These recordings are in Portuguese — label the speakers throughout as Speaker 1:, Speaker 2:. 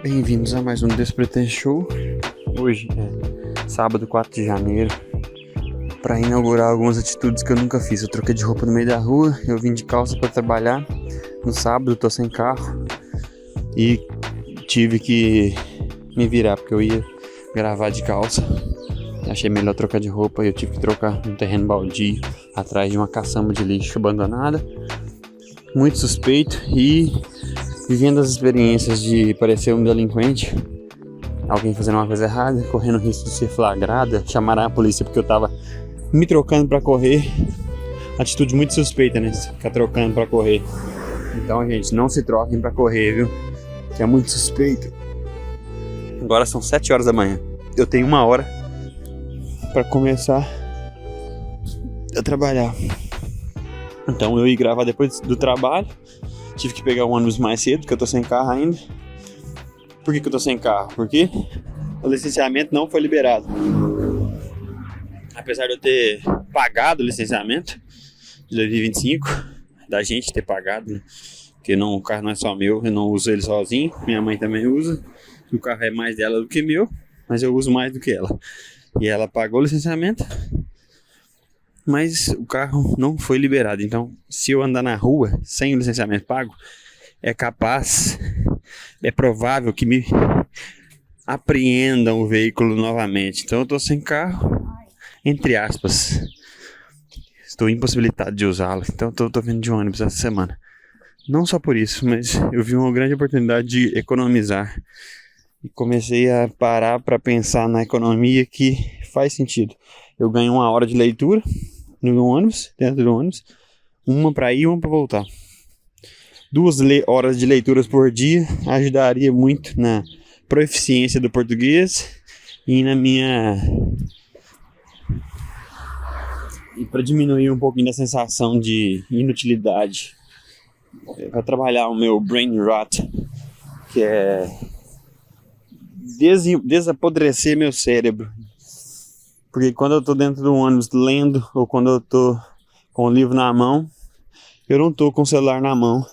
Speaker 1: Bem-vindos a mais um Despretenso Show. Hoje é sábado, 4 de janeiro, para inaugurar algumas atitudes que eu nunca fiz. Eu troquei de roupa no meio da rua, eu vim de calça para trabalhar. No sábado, tô sem carro e tive que me virar porque eu ia gravar de calça. Achei melhor trocar de roupa e eu tive que trocar num terreno baldio atrás de uma caçamba de lixo abandonada. Muito suspeito e vivendo as experiências de parecer um delinquente, alguém fazendo uma coisa errada, correndo o risco de ser flagrada, chamará a polícia porque eu tava me trocando pra correr. Atitude muito suspeita, né? Ficar trocando pra correr. Então, gente, não se troquem pra correr, viu? Que é muito suspeito. Agora são 7 horas da manhã. Eu tenho 1 hora pra começar a trabalhar. Então eu ia gravar depois do trabalho. Tive que pegar o ônibus mais cedo, porque eu tô sem carro ainda. Por que eu tô sem carro? Porque o licenciamento não foi liberado. Apesar de eu ter pagado o licenciamento de 2025, da gente ter pagado, né? Porque não, o carro não é só meu, eu não uso ele sozinho, minha mãe também usa. O carro é mais dela do que meu, mas eu uso mais do que ela. E ela pagou o licenciamento, mas o carro não foi liberado. Então, se eu andar na rua sem o licenciamento pago, é provável que me apreendam o veículo novamente. Então eu tô sem carro, entre aspas. Estou impossibilitado de usá-lo. Então eu tô vindo de ônibus essa semana. Não só por isso, mas eu vi uma grande oportunidade de economizar. E comecei a parar para pensar na economia que faz sentido. Eu ganho 1 hora de leitura no ônibus, dentro do ônibus. 1 para ir e 1 para voltar. 2 horas de leituras por dia ajudaria muito na proficiência do português e na minha... e para diminuir um pouquinho da sensação de inutilidade. Para trabalhar o meu brain rot, que é desapodrecer meu cérebro. Porque quando eu tô dentro do ônibus lendo, ou quando eu tô com o livro na mão, eu não tô com o celular na mão,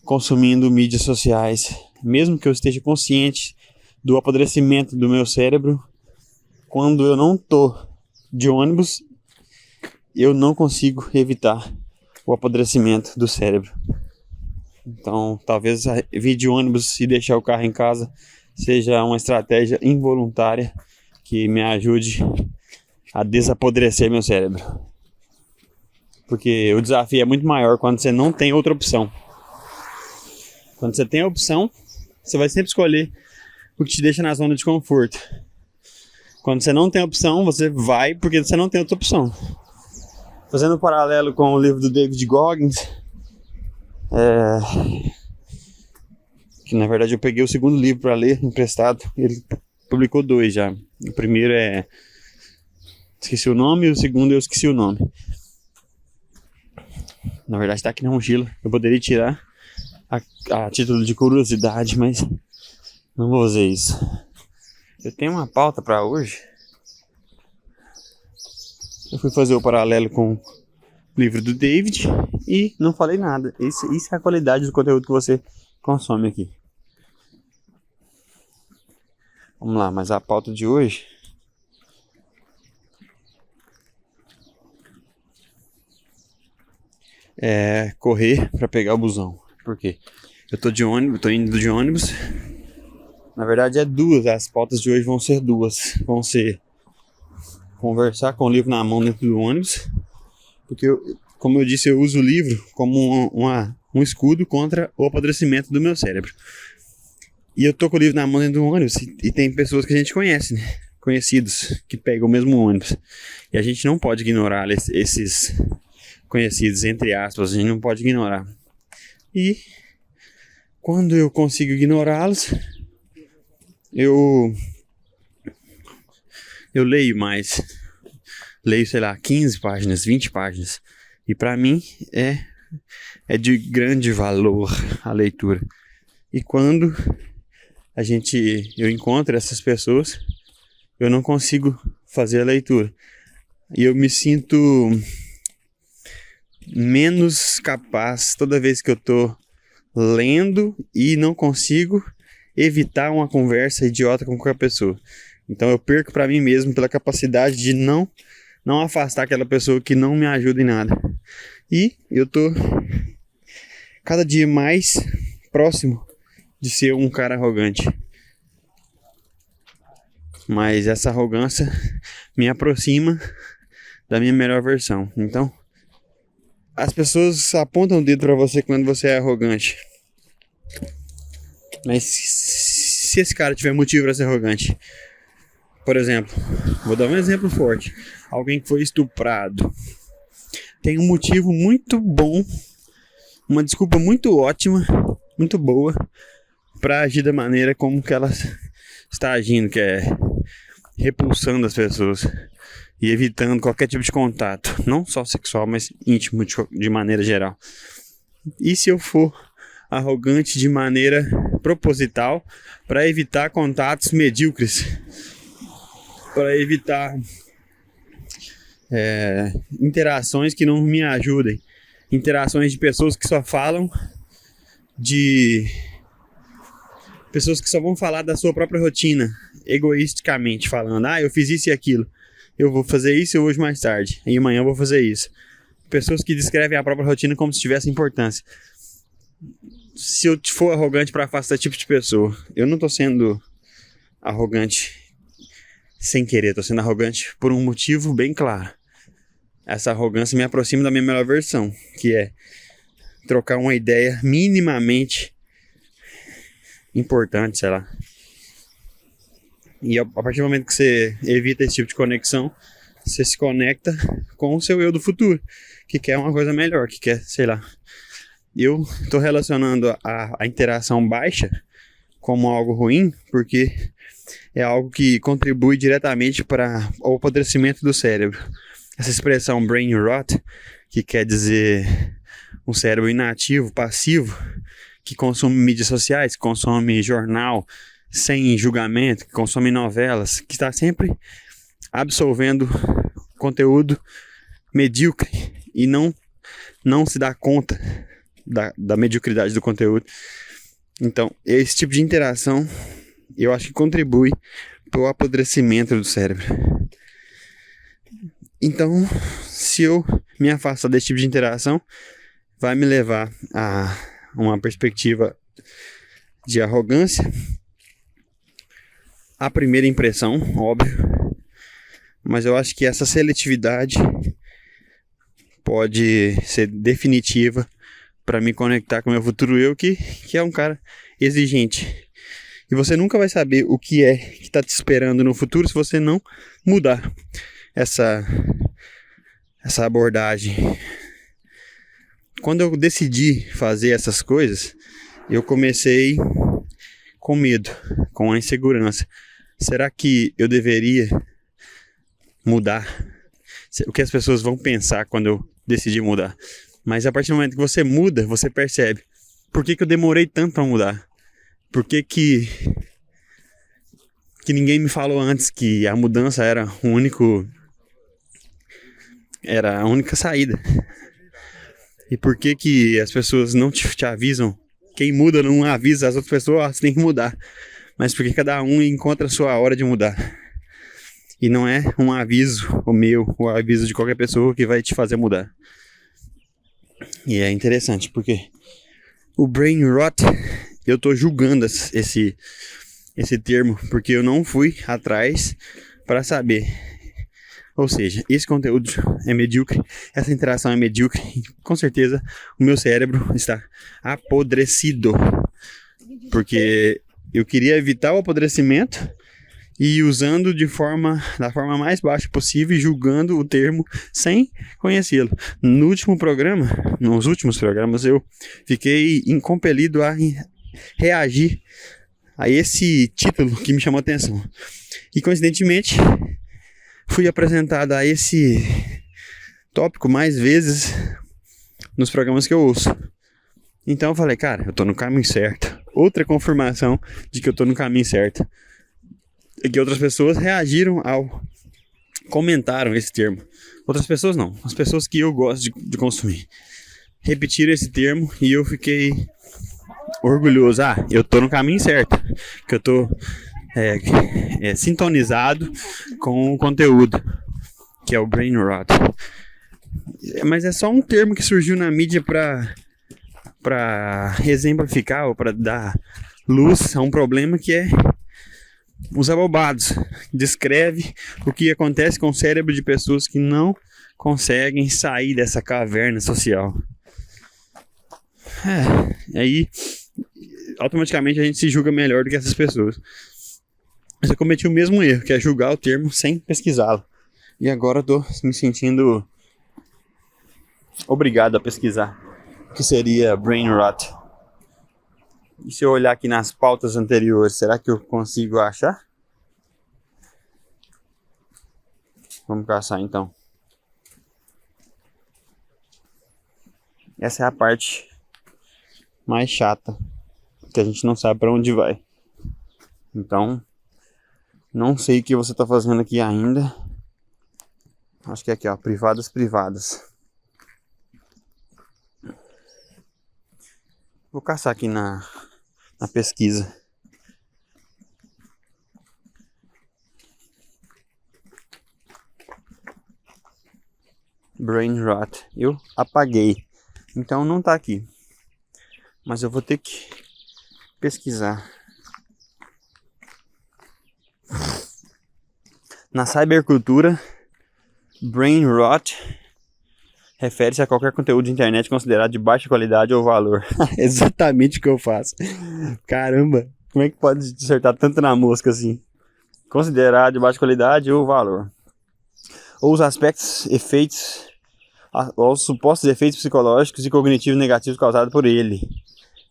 Speaker 1: consumindo mídias sociais. Mesmo que eu esteja consciente do apodrecimento do meu cérebro, quando eu não tô de ônibus, eu não consigo evitar o apodrecimento do cérebro. Então, talvez vir de ônibus e deixar o carro em casa seja uma estratégia involuntária que me ajude a desapodrecer meu cérebro. Porque o desafio é muito maior quando você não tem outra opção. Quando você tem a opção, você vai sempre escolher o que te deixa na zona de conforto. Quando você não tem opção, você vai porque você não tem outra opção. Fazendo um paralelo com o livro do David Goggins, que na verdade eu peguei o segundo livro para ler emprestado. Ele publicou 2 já. O primeiro esqueci o nome, e o segundo eu esqueci o nome. Na verdade tá aqui na mochila. Eu poderia tirar a título de curiosidade, mas não vou fazer isso. Eu tenho uma pauta para hoje. Eu fui fazer o paralelo com o livro do David e não falei nada. Isso é a qualidade do conteúdo que você consome aqui. Vamos lá, mas a pauta de hoje é correr para pegar o busão. Por quê? Eu tô de ônibus, tô indo de ônibus. Na verdade é 2, as pautas de hoje vão ser 2. Vão ser conversar com o livro na mão dentro do ônibus, porque como eu disse, eu uso o livro como um escudo contra o apodrecimento do meu cérebro. E eu tô com o livro na mão dentro do ônibus e tem pessoas que a gente conhece, né? Conhecidos, que pegam o mesmo ônibus. E a gente não pode ignorar esses conhecidos, entre aspas, a gente não pode ignorar. E quando eu consigo ignorá-los, eu leio mais. Leio, sei lá, 15 páginas, 20 páginas. E pra mim é de grande valor a leitura. E quando eu encontro essas pessoas, eu não consigo fazer a leitura. E eu me sinto menos capaz toda vez que eu tô lendo e não consigo, evitar uma conversa idiota com qualquer pessoa. Então eu perco pra mim mesmo pela capacidade de não afastar aquela pessoa que não me ajuda em nada. E eu tô cada dia mais próximo de ser um cara arrogante. Mas essa arrogância me aproxima da minha melhor versão. Então, as pessoas apontam o dedo pra você quando você é arrogante. Mas se esse cara tiver motivo pra ser arrogante, por exemplo, vou dar um exemplo forte. Alguém que foi estuprado. Tem um motivo muito bom, uma desculpa muito ótima, muito boa, pra agir da maneira como que ela está agindo, que é repulsando as pessoas e evitando qualquer tipo de contato, não só sexual, mas íntimo de maneira geral. E se eu for arrogante de maneira proposital para evitar contatos medíocres, para evitar interações que não me ajudem, interações de pessoas que só falam de pessoas que só vão falar da sua própria rotina, egoisticamente falando, eu fiz isso e aquilo, eu vou fazer isso hoje mais tarde, e amanhã eu vou fazer isso. Pessoas que descrevem a própria rotina como se tivesse importância. Se eu for arrogante para afastar esse tipo de pessoa, eu não tô sendo arrogante sem querer, tô sendo arrogante por um motivo bem claro. Essa arrogância me aproxima da minha melhor versão, que é trocar uma ideia minimamente importante, sei lá. E a partir do momento que você evita esse tipo de conexão, você se conecta com o seu eu do futuro, que quer uma coisa melhor, que quer, sei lá. Eu tô relacionando a interação baixa como algo ruim, porque é algo que contribui diretamente para o apodrecimento do cérebro. Essa expressão brain rot, que quer dizer um cérebro inativo, passivo, que consome mídias sociais, que consome jornal sem julgamento, que consome novelas, que está sempre absorvendo conteúdo medíocre e não se dá conta da mediocridade do conteúdo. Então, esse tipo de interação eu acho que contribui para o apodrecimento do cérebro. Então, se eu me afastar desse tipo de interação, vai me levar a uma perspectiva de arrogância. A primeira impressão, óbvio, mas eu acho que essa seletividade pode ser definitiva para me conectar com o meu futuro eu, que é um cara exigente. E você nunca vai saber o que é que está te esperando no futuro se você não mudar essa abordagem. Quando eu decidi fazer essas coisas, eu comecei com medo, com a insegurança. Será que eu deveria mudar? O que as pessoas vão pensar quando eu decidir mudar? Mas a partir do momento que você muda, você percebe. Por que eu demorei tanto para mudar? Por que ninguém me falou antes que a mudança era a única saída? E por que as pessoas não te avisam? Quem muda não avisa as outras pessoas, você tem que mudar. Mas porque cada um encontra a sua hora de mudar. E não é um aviso, o meu, ou o aviso de qualquer pessoa que vai te fazer mudar. E é interessante, porque o brain rot, eu tô julgando esse termo, porque eu não fui atrás para saber. Ou seja, esse conteúdo é medíocre, essa interação é medíocre, e com certeza o meu cérebro está apodrecido, porque eu queria evitar o apodrecimento e usando da forma mais baixa possível e julgando o termo sem conhecê-lo. Nos últimos programas eu fiquei compelido a reagir a esse título que me chamou a atenção. E coincidentemente fui apresentado a esse tópico mais vezes nos programas que eu ouço. Então eu falei, cara, eu tô no caminho certo. Outra confirmação de que eu tô no caminho certo. E que outras pessoas reagiram comentaram esse termo. Outras pessoas não, as pessoas que eu gosto de consumir repetiram esse termo e eu fiquei orgulhoso. Ah, eu tô no caminho certo. Que eu tô sintonizado com o conteúdo, que é o brain rot. Mas é só um termo que surgiu na mídia para exemplificar ou para dar luz a um problema que é os abobados. Descreve o que acontece com o cérebro de pessoas que não conseguem sair dessa caverna social. Aí automaticamente a gente se julga melhor do que essas pessoas. Mas eu cometi o mesmo erro, que é julgar o termo sem pesquisá-lo. E agora eu tô me sentindo obrigado a pesquisar o que seria brain rot. E se eu olhar aqui nas pautas anteriores, será que eu consigo achar? Vamos caçar então. Essa é a parte mais chata, que a gente não sabe para onde vai. Então, não sei o que você está fazendo aqui ainda. Acho que é aqui, ó, privadas. Vou caçar aqui na pesquisa. Brain rot. Eu apaguei. Então não tá aqui. Mas eu vou ter que pesquisar. Na cybercultura, brain rot refere-se a qualquer conteúdo de internet considerado de baixa qualidade ou valor. Exatamente o que eu faço. Caramba, como é que pode acertar tanto na mosca assim? Considerado de baixa qualidade ou valor. Ou os efeitos, ou os supostos efeitos psicológicos e cognitivos negativos causados por ele.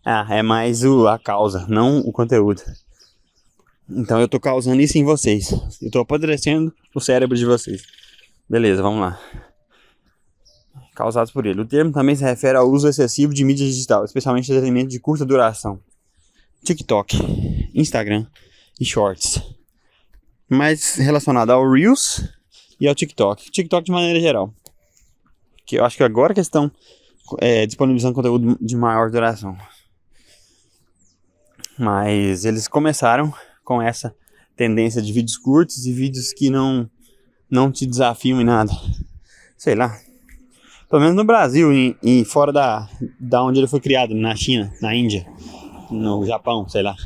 Speaker 1: É mais a causa, não o conteúdo. Então eu tô causando isso em vocês. Eu tô apodrecendo o cérebro de vocês. Beleza, vamos lá. Causados por ele. O termo também se refere ao uso excessivo de mídia digital, especialmente de entretenimento de curta duração. TikTok, Instagram e Shorts. Mais relacionado ao Reels e ao TikTok. TikTok de maneira geral. Que eu acho que agora que estão disponibilizando conteúdo de maior duração. Mas eles começaram com essa tendência de vídeos curtos e vídeos que não te desafiam em nada. Sei lá. Pelo menos no Brasil e fora da onde ele foi criado, na China, na Índia, no Japão, sei lá.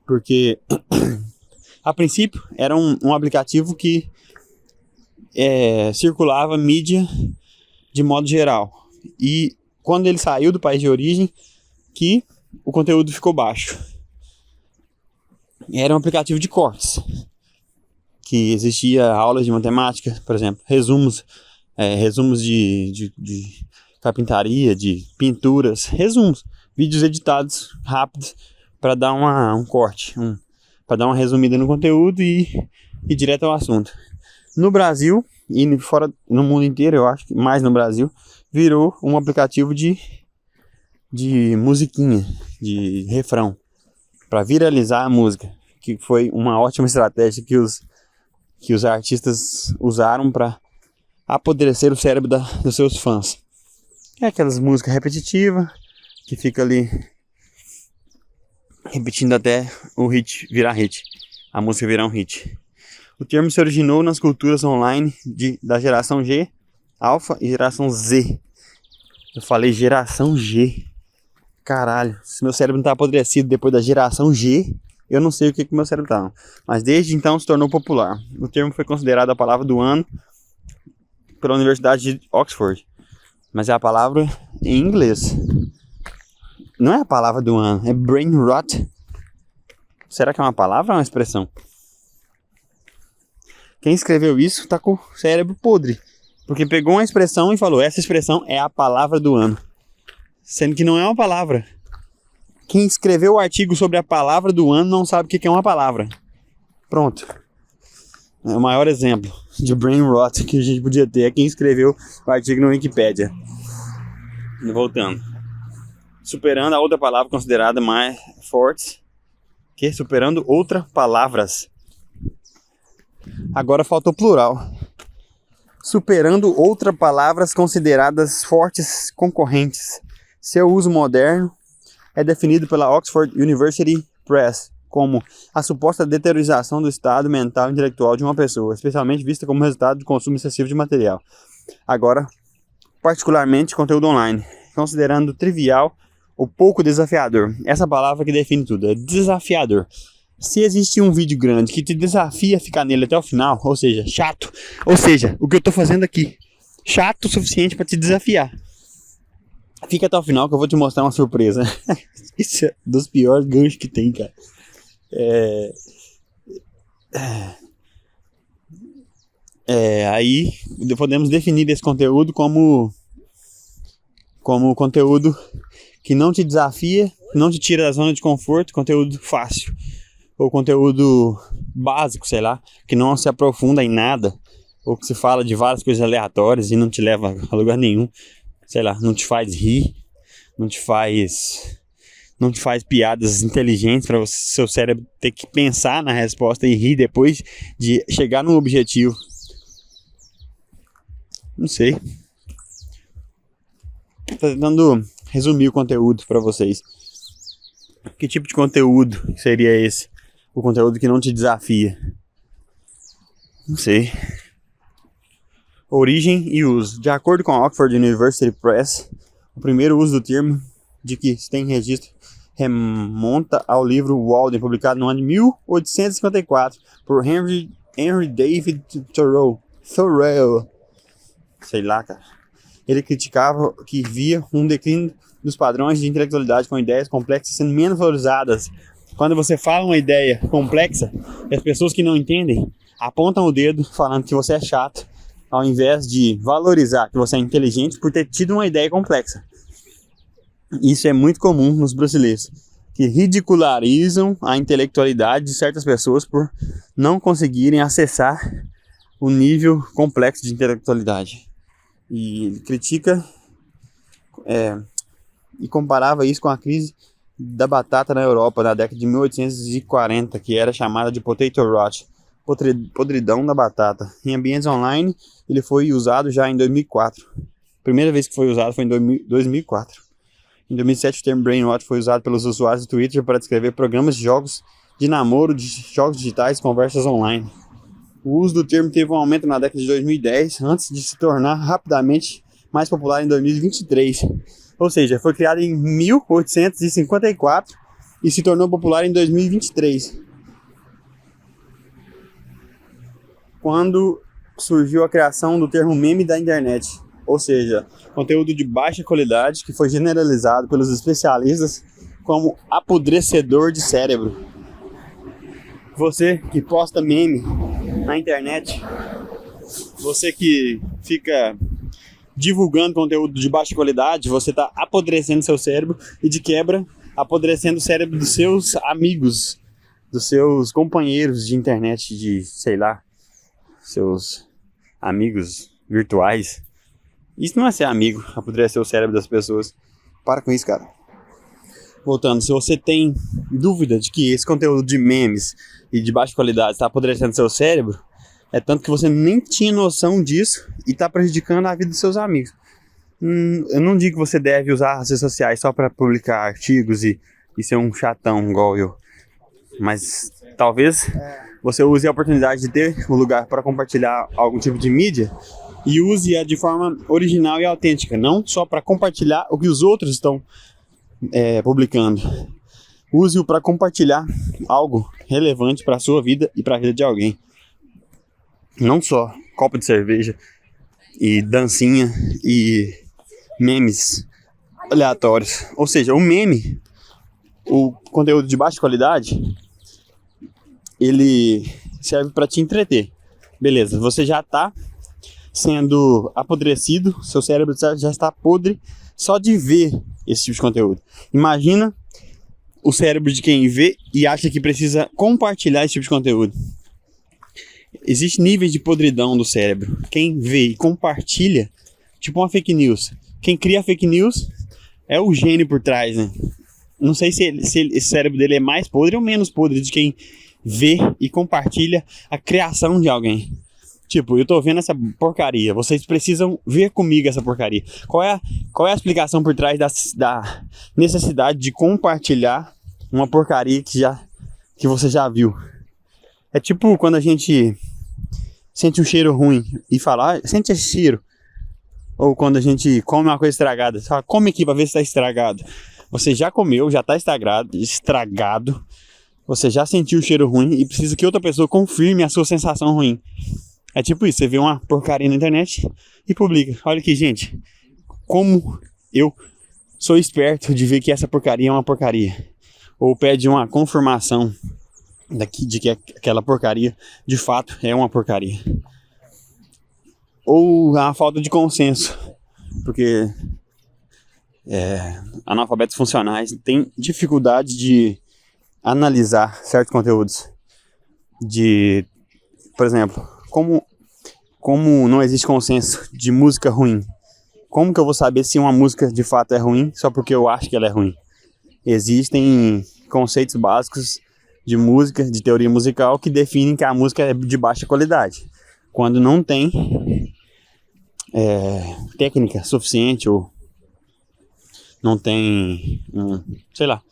Speaker 1: Porque a princípio era um aplicativo que circulava mídia de modo geral. E quando ele saiu do país de origem, que o conteúdo ficou baixo. Era um aplicativo de cortes, que existia aulas de matemática, por exemplo, resumos de carpintaria, de pinturas, resumos, vídeos editados rápidos para dar um corte, para dar uma resumida no conteúdo e direto ao assunto. No Brasil e fora no mundo inteiro, eu acho que mais no Brasil, virou um aplicativo de musiquinha, de refrão, para viralizar a música, que foi uma ótima estratégia que os artistas usaram para apodrecer o cérebro dos seus fãs. É aquelas músicas repetitivas que fica ali repetindo até o hit virar hit, a música virar um hit. O termo se originou nas culturas online da geração G, Alpha e geração Z. Eu falei geração G. Caralho, se meu cérebro não tá apodrecido depois da geração G, eu não sei o que meu cérebro tá. Mas desde então se tornou popular. O termo foi considerado a palavra do ano pela Universidade de Oxford. Mas é a palavra em inglês. Não é a palavra do ano, é brain rot. Será que é uma palavra ou uma expressão? Quem escreveu isso tá com o cérebro podre. Porque pegou uma expressão e falou, essa expressão é a palavra do ano. Sendo que não é uma palavra. Quem escreveu o artigo sobre a palavra do ano não sabe o que é uma palavra. Pronto. É o maior exemplo de brain rot que a gente podia ter. É quem escreveu o artigo no Wikipedia. Voltando. Superando a outra palavra considerada mais forte. Que superando outras palavras. Agora faltou plural. Superando outras palavras consideradas fortes concorrentes. Seu uso moderno é definido pela Oxford University Press como a suposta deteriorização do estado mental e intelectual de uma pessoa, especialmente vista como resultado do consumo excessivo de material. Agora, particularmente conteúdo online, considerando trivial ou pouco desafiador. Essa palavra que define tudo, é desafiador. Se existe um vídeo grande que te desafia a ficar nele até o final, ou seja, chato, ou seja, o que eu tô fazendo aqui, chato o suficiente para te desafiar, fica até o final que eu vou te mostrar uma surpresa. Isso é dos piores ganchos que tem, cara. Aí podemos definir esse conteúdo como conteúdo que não te desafia, não te tira da zona de conforto, conteúdo fácil. Ou conteúdo básico, sei lá, que não se aprofunda em nada, ou que se fala de várias coisas aleatórias e não te leva a lugar nenhum, sei lá, não te faz rir, não te faz piadas inteligentes para seu cérebro ter que pensar na resposta e rir depois de chegar no objetivo. Não sei. Tô tentando resumir o conteúdo para vocês. Que tipo de conteúdo seria esse? O conteúdo que não te desafia? Não sei. Origem e uso. De acordo com a Oxford University Press, o primeiro uso do termo, de que se tem registro, remonta ao livro Walden, publicado no ano de 1854 por Henry David Thoreau. Sei lá, cara. Ele criticava que via um declínio dos padrões de intelectualidade com ideias complexas sendo menos valorizadas. Quando você fala uma ideia complexa, as pessoas que não entendem apontam o dedo falando que você é chato, ao invés de valorizar que você é inteligente por ter tido uma ideia complexa. Isso é muito comum nos brasileiros, que ridicularizam a intelectualidade de certas pessoas por não conseguirem acessar o nível complexo de intelectualidade. E ele critica e comparava isso com a crise da batata na Europa na década de 1840, que era chamada de potato rot, podridão da batata. Em ambientes online, ele foi usado já em 2004. A primeira vez que foi usado foi em 2004. Em 2007, o termo brain rot foi usado pelos usuários do Twitter para descrever programas de jogos de namoro, de jogos digitais e conversas online. O uso do termo teve um aumento na década de 2010, antes de se tornar rapidamente mais popular em 2023. Ou seja, foi criado em 1854 e se tornou popular em 2023. Quando surgiu a criação do termo meme da internet. Ou seja, conteúdo de baixa qualidade que foi generalizado pelos especialistas como apodrecedor de cérebro. Você que posta meme na internet, você que fica divulgando conteúdo de baixa qualidade, você está apodrecendo seu cérebro e de quebra apodrecendo o cérebro dos seus amigos, dos seus companheiros de internet, de, sei lá, seus amigos virtuais. Isso não é ser amigo, apodrecer o cérebro das pessoas. Para com isso, cara. Voltando, se você tem dúvida de que esse conteúdo de memes e de baixa qualidade está apodrecendo seu cérebro, é tanto que você nem tinha noção disso e está prejudicando a vida dos seus amigos. Eu não digo que você deve usar as redes sociais só para publicar artigos e ser um chatão igual eu. Mas talvez você use a oportunidade de ter um lugar para compartilhar algum tipo de mídia e use-a de forma original e autêntica, não só para compartilhar o que os outros estão publicando. Use-o para compartilhar algo relevante para a sua vida e para a vida de alguém. Não só copo de cerveja e dancinha e memes aleatórios. Ou seja, o meme, o conteúdo de baixa qualidade, ele serve para te entreter. Beleza, você já está sendo apodrecido, seu cérebro já está podre só de ver esse tipo de conteúdo. Imagina o cérebro de quem vê e acha que precisa compartilhar esse tipo de conteúdo. Existem níveis de podridão do cérebro. Quem vê e compartilha, tipo uma fake news. Quem cria a fake news é o gênio por trás, né? Não sei se esse cérebro dele é mais podre ou menos podre de quem vê e compartilha a criação de alguém. Tipo, eu tô vendo essa porcaria, vocês precisam ver comigo essa porcaria. Qual é a explicação por trás da necessidade de compartilhar uma porcaria que você já viu? É tipo quando a gente sente um cheiro ruim e fala, sente esse cheiro. Ou quando a gente come uma coisa estragada, você fala, come aqui pra ver se tá estragado. Você já comeu, já tá estragado. Você já sentiu o cheiro ruim e precisa que outra pessoa confirme a sua sensação ruim. É tipo isso, você vê uma porcaria na internet e publica. Olha aqui, gente, como eu sou esperto de ver que essa porcaria é uma porcaria. Ou pede uma confirmação de que aquela porcaria de fato é uma porcaria. Ou a falta de consenso, porque analfabetos funcionais têm dificuldade de analisar certos conteúdos. Por exemplo, como não existe consenso de música ruim, como que eu vou saber se uma música de fato é ruim só porque eu acho que ela é ruim? Existem conceitos básicos de música, de teoria musical, que definem que a música é de baixa qualidade. Quando não tem técnica suficiente ou não tem, sei lá,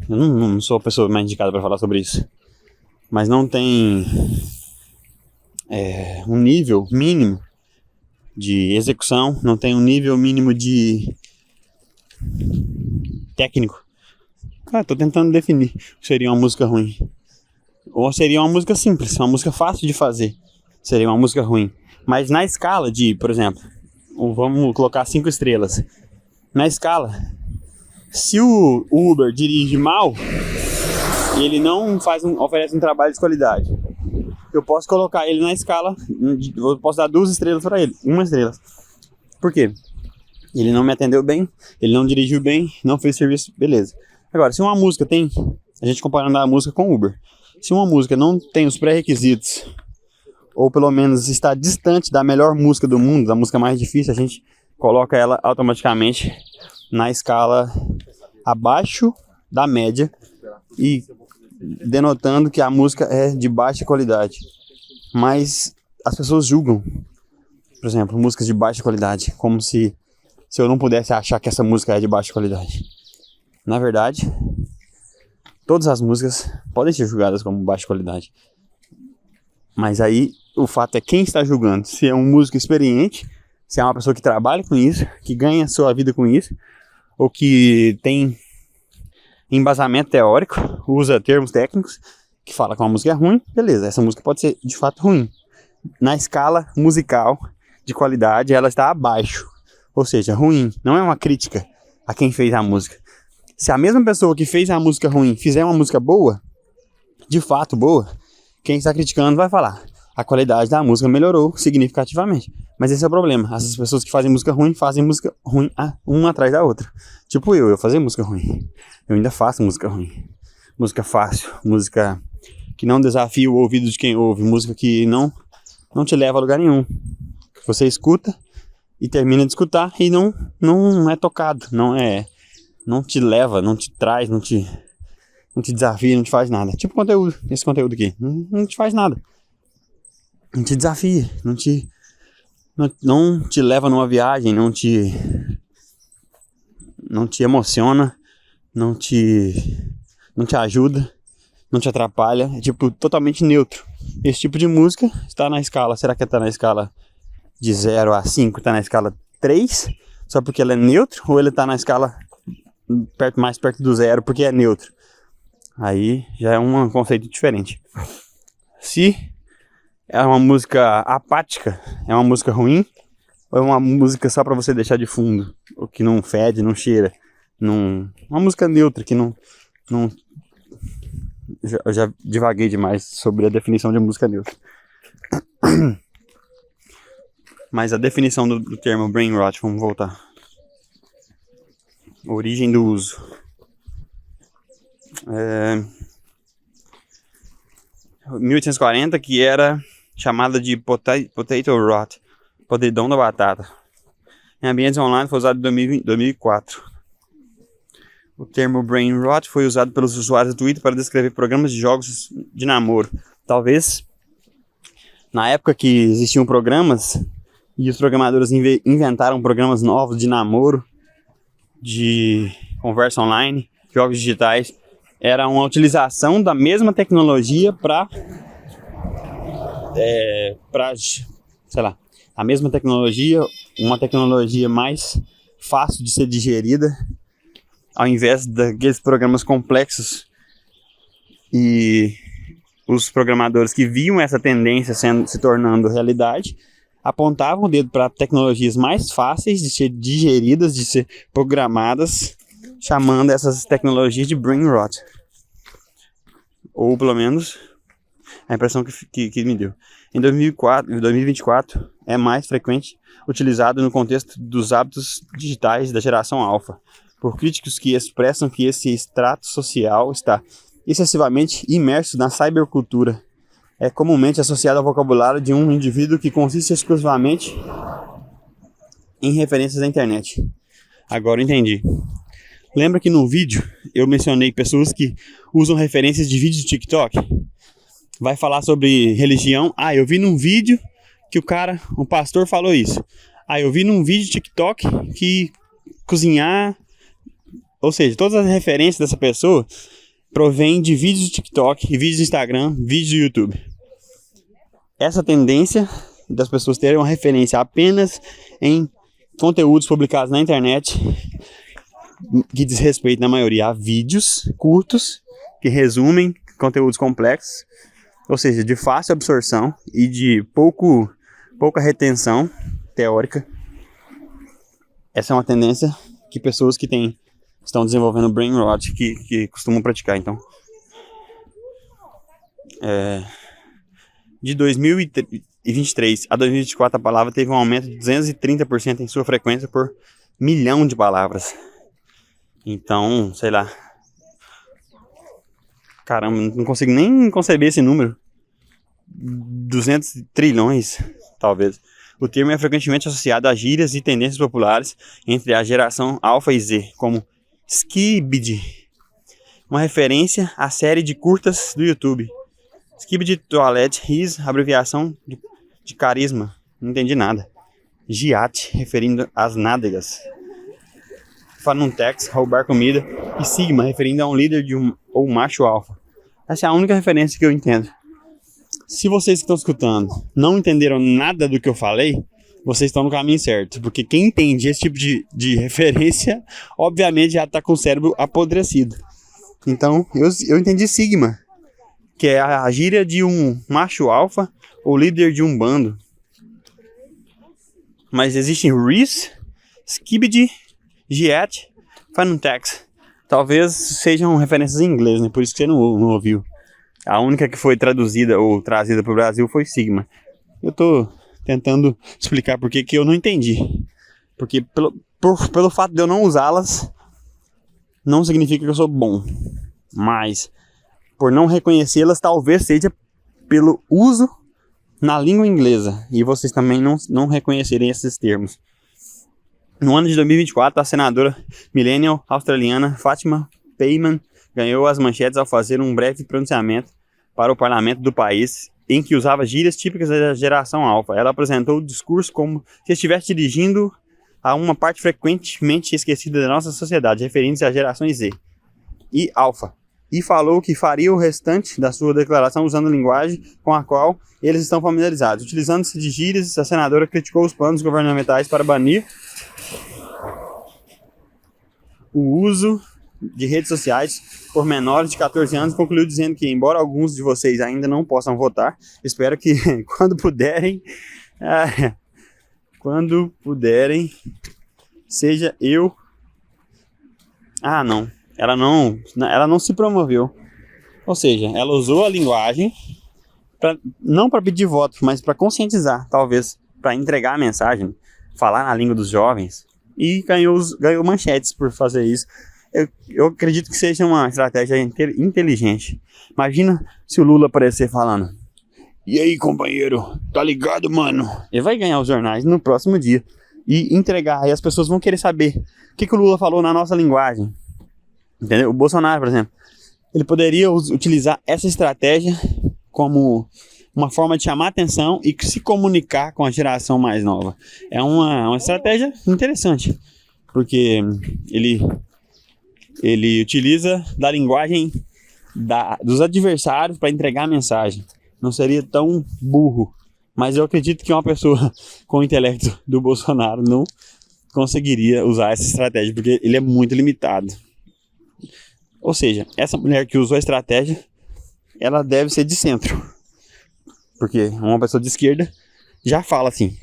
Speaker 1: eu não sou a pessoa mais indicada para falar sobre isso, mas não tem um nível mínimo de execução, não tem um nível mínimo de técnico. Tô tentando definir o que seria uma música ruim. Ou seria uma música simples, uma música fácil de fazer, seria uma música ruim. Mas na escala de, por exemplo, vamos colocar 5 estrelas. Na escala, se o Uber dirige mal, ele não oferece um trabalho de qualidade. Eu posso colocar ele na escala, eu posso dar 2 estrelas para ele, 1 estrela. Por quê? Ele não me atendeu bem, ele não dirigiu bem, não fez serviço, beleza. Agora, se uma música tem, a gente comparando a música com o Uber, se uma música não tem os pré-requisitos, ou pelo menos está distante da melhor música do mundo, da música mais difícil, a gente coloca ela automaticamente na escala abaixo da média e denotando que a música é de baixa qualidade. Mas as pessoas julgam, por exemplo, músicas de baixa qualidade, como se eu não pudesse achar que essa música é de baixa qualidade. Na verdade, todas as músicas podem ser julgadas como baixa qualidade. Mas aí o fato é quem está julgando. Se é um músico experiente, se é uma pessoa que trabalha com isso, que ganha sua vida com isso, ou que tem embasamento teórico, usa termos técnicos, que fala que uma música é ruim, beleza, essa música pode ser de fato ruim. Na escala musical de qualidade, ela está abaixo. Ou seja, ruim. Não é uma crítica a quem fez a música. Se a mesma pessoa que fez a música ruim fizer uma música boa, de fato boa, quem está criticando vai falar: a qualidade da música melhorou significativamente. Mas esse é o problema. Essas pessoas que fazem música ruim uma atrás da outra. Tipo eu fazia música ruim. Eu ainda faço música ruim. Música fácil, música que não desafia o ouvido de quem ouve, música que não te leva a lugar nenhum. Que você escuta e termina de escutar e não é tocado, não te leva, não te traz, não te desafia, não te faz nada. Tipo esse conteúdo aqui, não te faz nada. Não te desafia, não te leva numa viagem, não te emociona, não te ajuda, não te atrapalha, é tipo totalmente neutro. Esse tipo de música está na escala, será que está na escala de 0 a 5, está na escala 3, só porque ela é neutro, ou ele está na escala mais perto do 0 porque é neutro? Aí já é um conceito diferente. Se é uma música apática, é uma música ruim, ou é uma música só para você deixar de fundo, ou que não fede, não cheira, uma música neutra que não eu já divaguei demais sobre a definição de música neutra. Mas a definição do termo brain rot, vamos voltar. Origem do uso. 1840, que era chamada de potato rot, podridão da batata. Em ambientes online foi usado em 2004. O termo brain rot foi usado pelos usuários do Twitter para descrever programas de jogos de namoro. Talvez Na época que existiam programas e os programadores inventaram programas novos de namoro, de conversa online, jogos digitais, era uma utilização da mesma tecnologia para, sei lá, a mesma tecnologia, uma tecnologia mais fácil de ser digerida, ao invés daqueles programas complexos. E os programadores que viam essa tendência se tornando realidade, apontavam o dedo para tecnologias mais fáceis de ser digeridas, de ser programadas, chamando essas tecnologias de brain rot. Ou pelo menos a impressão que me deu. Em 2024 é mais frequente utilizado no contexto dos hábitos digitais da geração alfa, por críticos que expressam que esse extrato social está excessivamente imerso na cybercultura. É comumente associado ao vocabulário de um indivíduo que consiste exclusivamente em referências à internet. Agora eu entendi. Lembra que no vídeo eu mencionei pessoas que usam referências de vídeos do TikTok? Vai falar sobre religião. Ah, eu vi num vídeo que o pastor falou isso. Ah, eu vi num vídeo do TikTok que cozinhar... Ou seja, todas as referências dessa pessoa provêm de vídeos do TikTok, vídeos do Instagram, vídeos do YouTube. Essa tendência das pessoas terem uma referência apenas em conteúdos publicados na internet, que diz respeito, na maioria, a vídeos curtos, que resumem conteúdos complexos, ou seja, de fácil absorção e de pouca retenção teórica. Essa é uma tendência que pessoas que estão desenvolvendo brain rot que costumam praticar. Então, de 2023 a 2024, a palavra teve um aumento de 230% em sua frequência por milhão de palavras. Então, sei lá. Caramba, não consigo nem conceber esse número. 200 trilhões, talvez. O termo é frequentemente associado a gírias e tendências populares entre a geração Alpha e Z, como Skibidi, uma referência à série de curtas do YouTube. Skibidi Toilet His, abreviação de carisma. Não entendi nada. Giat, referindo às nádegas. Fanuntex, roubar comida. E Sigma, referindo a um líder ou macho alfa. Essa é a única referência que eu entendo. Se vocês que estão escutando não entenderam nada do que eu falei, vocês estão no caminho certo. Porque quem entende esse tipo de referência, obviamente já está com o cérebro apodrecido. Então, eu entendi Sigma, que é a gíria de um macho alfa ou líder de um bando. Mas existem Reese, Skibidi, Giat, Fanuntex. Talvez sejam referências em inglês, né? Por isso que você não ouviu. A única que foi traduzida ou trazida para o Brasil foi Sigma. Eu tô tentando explicar por que eu não entendi. Porque pelo fato de eu não usá-las, não significa que eu sou bom. Mas por não reconhecê-las, talvez seja pelo uso na língua inglesa. E vocês também não reconhecerem esses termos. No ano de 2024, a senadora millennial australiana Fatima Payman ganhou as manchetes ao fazer um breve pronunciamento para o parlamento do país, em que usava gírias típicas da geração alfa. Ela apresentou o discurso como se estivesse dirigindo a uma parte frequentemente esquecida da nossa sociedade, referindo-se à geração Z e alfa. E falou que faria o restante da sua declaração usando linguagem com a qual eles estão familiarizados. Utilizando-se de gírias, a senadora criticou os planos governamentais para banir o uso de redes sociais por menores de 14 anos, concluiu dizendo que, embora alguns de vocês ainda não possam votar, espero que quando puderem, seja eu... não. Ela não se promoveu. Ou seja, ela usou a linguagem não para pedir voto, mas para conscientizar, talvez, para entregar a mensagem, falar na língua dos jovens, e ganhou manchetes por fazer isso. Eu acredito que seja uma estratégia inteligente. Imagina se o Lula aparecer falando: "E aí, companheiro, tá ligado, mano?" Ele vai ganhar os jornais no próximo dia e entregar. Aí as pessoas vão querer saber o que o Lula falou na nossa linguagem. Entendeu? O Bolsonaro, por exemplo, ele poderia utilizar essa estratégia como uma forma de chamar atenção e se comunicar com a geração mais nova. É uma estratégia interessante, porque ele utiliza da linguagem dos adversários para entregar a mensagem. Não seria tão burro, mas eu acredito que uma pessoa com o intelecto do Bolsonaro não conseguiria usar essa estratégia, porque ele é muito limitado. Ou seja, essa mulher que usou a estratégia, ela deve ser de centro, porque uma pessoa de esquerda já fala assim.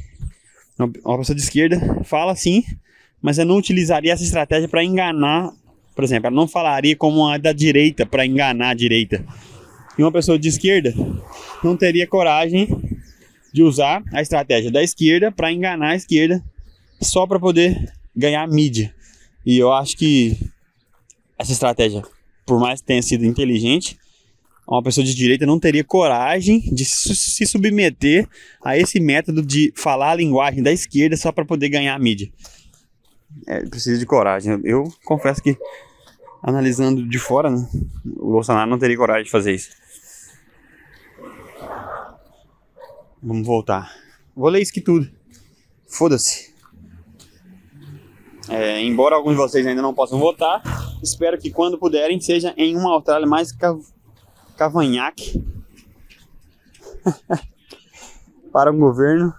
Speaker 1: Uma pessoa de esquerda fala assim, mas ela não utilizaria essa estratégia para enganar. Por exemplo, ela não falaria como a da direita para enganar a direita. E uma pessoa de esquerda não teria coragem de usar a estratégia da esquerda para enganar a esquerda só para poder ganhar mídia. E eu acho que essa estratégia, por mais que tenha sido inteligente, uma pessoa de direita não teria coragem de se submeter a esse método de falar a linguagem da esquerda só para poder ganhar mídia. Precisa de coragem. Eu confesso que, analisando de fora, né, o Bolsonaro não teria coragem de fazer isso. Vamos voltar. Vou ler isso aqui tudo. Foda-se. Embora alguns de vocês ainda não possam votar, espero que quando puderem seja em uma Austrália mais cavanhaque para um governo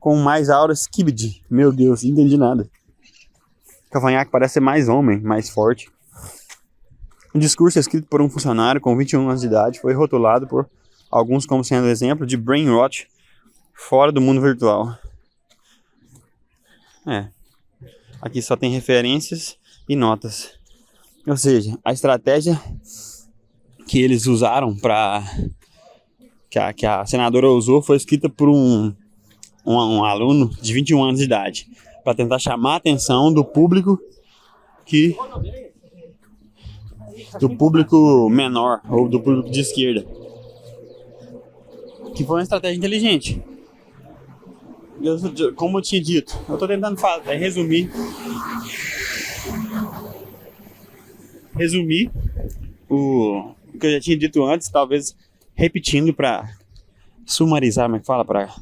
Speaker 1: com mais auras Kibidi. Meu Deus, não entendi nada. Cavanhaque parece ser mais homem, mais forte. O discurso escrito por um funcionário com 21 anos de idade foi rotulado por alguns como sendo exemplo de brain rot fora do mundo virtual. Aqui só tem referências e notas. Ou seja, a estratégia que eles usaram que a senadora usou foi escrita por um aluno de 21 anos de idade, para tentar chamar a atenção do público menor, ou do público de esquerda, que foi uma estratégia inteligente. Como eu tinha dito, eu estou tentando resumir o que eu já tinha dito antes, talvez repetindo para sumarizar, como é que fala, para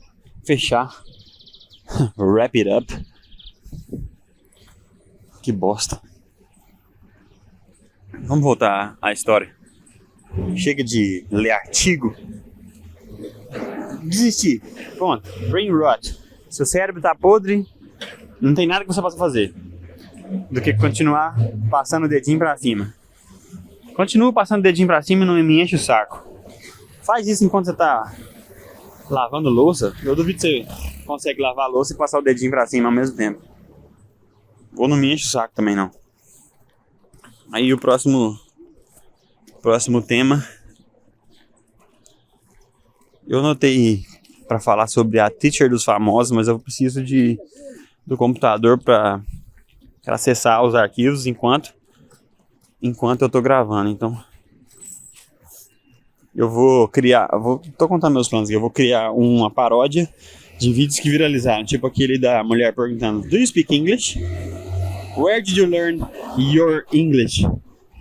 Speaker 1: fechar, wrap it up. Que bosta. Vamos voltar à história. Chega de ler artigo. Desistir. Pronto. Brain rot. Seu cérebro tá podre, não tem nada que você possa fazer do que continuar passando o dedinho pra cima. Continua passando o dedinho pra cima e não me enche o saco. Faz isso enquanto você tá lavando louça. Eu duvido que você consegue lavar a louça e passar o dedinho pra cima ao mesmo tempo. Ou não me enche o saco também não. Aí o próximo tema, eu anotei para falar sobre a Teacher dos famosos, mas eu preciso do computador para acessar os arquivos enquanto eu tô gravando. Então tô contando meus planos aqui. Eu vou criar uma paródia de vídeos que viralizaram, tipo aquele da mulher perguntando: Do you speak English? Where did you learn your English?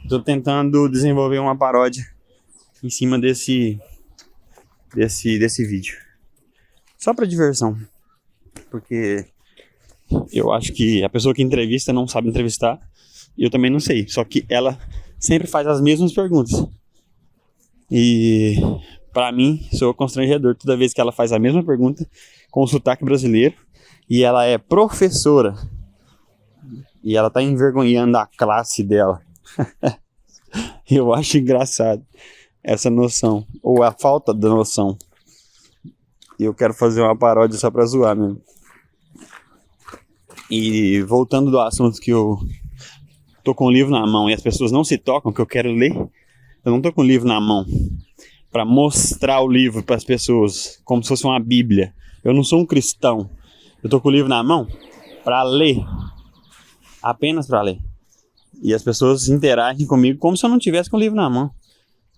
Speaker 1: Tô tentando desenvolver uma paródia em cima desse vídeo. Só para diversão. Porque eu acho que a pessoa que entrevista não sabe entrevistar. E eu também não sei. Só que ela sempre faz as mesmas perguntas. E pra mim, sou constrangedor toda vez que ela faz a mesma pergunta com o sotaque brasileiro. E ela é professora. E ela tá envergonhando a classe dela. Eu acho engraçado essa noção. Ou a falta da noção. E eu quero fazer uma paródia só pra zoar mesmo. E voltando do assunto que eu tô com o livro na mão e as pessoas não se tocam, que eu quero ler. Eu não tô com o livro na mão pra mostrar o livro pras pessoas como se fosse uma bíblia. Eu não sou um cristão. Eu tô com o livro na mão pra ler. Apenas pra ler. E as pessoas interagem comigo como se eu não tivesse com o livro na mão.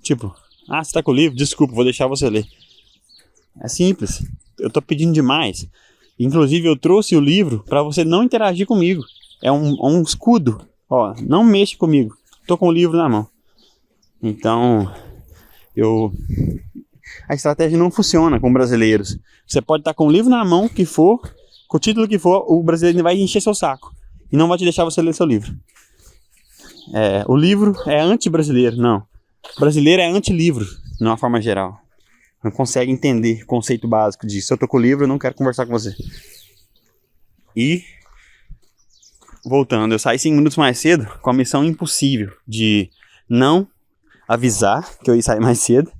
Speaker 1: Tipo, você tá com o livro? Desculpa, vou deixar você ler. É simples. Eu tô pedindo demais. Inclusive, eu trouxe o livro pra você não interagir comigo. É um escudo. Ó, não mexe comigo. Tô com o livro na mão. Então, eu a estratégia não funciona com brasileiros. Você pode estar com o livro na mão, que for, com o título que for, o brasileiro vai encher seu saco. E não vai te deixar você ler seu livro. O livro é anti-brasileiro, não. O brasileiro é anti-livro, de uma forma geral. Não consegue entender o conceito básico disso. Se eu tô com o livro, eu não quero conversar com você. E, voltando, eu saí 5 minutos mais cedo com a missão impossível de não avisar que eu ia sair mais cedo.